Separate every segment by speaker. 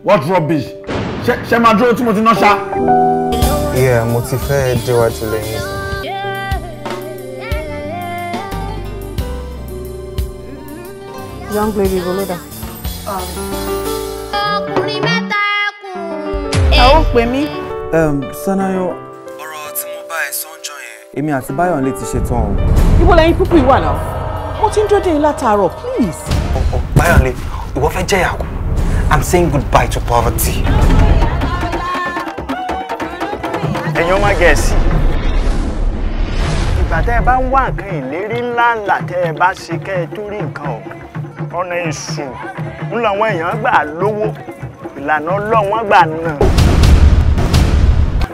Speaker 1: What rubbish? Ṣé máa dúró tí mo ti ná ṣá?
Speaker 2: Yeah, mo ti fẹ́ déwájú lẹ́yìn.
Speaker 3: Young lady, Boloda.
Speaker 4: Ó pè mí.
Speaker 2: Sanayo. Ọ̀rọ̀ tí mo bá ẹ sọ ńjọ́ yẹn. Èmi àti Báyọ̀nlé ti ṣetán o.
Speaker 3: Ibo lẹ́yìn púpù ìwà náà. Mo ti ń dúró dé yín látàárọ̀, please.
Speaker 2: Báyọ̀nlé, ìwọ fẹ́ jẹ́ ìyàwó. I'm saying goodbye to poverty.
Speaker 5: Ẹ̀yin ọmọ Gẹ̀ẹ́sì. Ìgbà tẹ́ ẹ bá ń wá nǹkan ìlérí ńláńlá tẹ́ ẹ bá ṣe kẹ́ ẹ tó rí nǹkan o. Ọ̀nà èṣù ń làwọn èèyàn gbà lówó. Ìlànà Ọlọ́run gbà náà.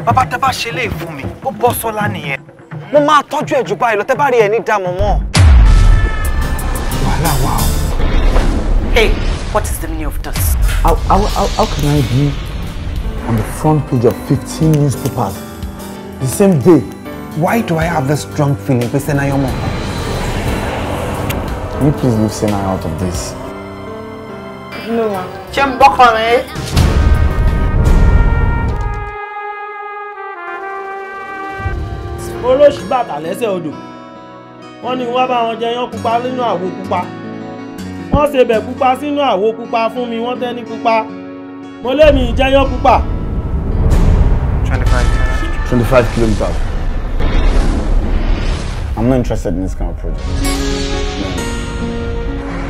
Speaker 2: Bàbá tẹ́ bá ṣe lè fún mi, ó bọ́ sọ́lá nìyẹn. Mo máa tọ́jú ẹ̀ jù báyìí lọ, tẹ́ bá rí ẹ ní dààmú mọ́. Wàhálà wà o.
Speaker 4: Hey, what is the meaning of this?
Speaker 1: How can I be on the front page of 15 newspapers the same day?
Speaker 2: Why do I have this strong feeling, Senayomo?
Speaker 1: Can you please leave Senai out of this?
Speaker 4: No, ma. Chembokore.
Speaker 6: Olóṣì bàtà lẹ́sẹ̀ odò. Wọ́n ní wọ́n bá wọn jẹyán pupa nínú àwo pupa. Wọ́n ṣe bẹ̀ pupa sínú àwo pupa fún mi, wọ́n tẹ́ ní pupa. Mo lé mi jẹyán pupa.
Speaker 1: 25 kilometers. I'm not interested in this kind of project.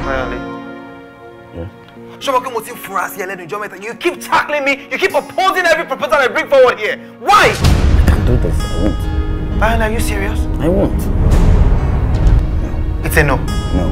Speaker 2: Really?
Speaker 1: Yeah.
Speaker 2: Shokoya, mo ti fura sí ẹlẹ́nu ìjọ́ mẹ́ta. You keep tackling me. You keep opposing every proposal I bring forward here. Why?
Speaker 1: I can't do this. I won't.
Speaker 2: Bayan, are you serious?
Speaker 1: I won't. No.
Speaker 2: It's a no.
Speaker 1: No.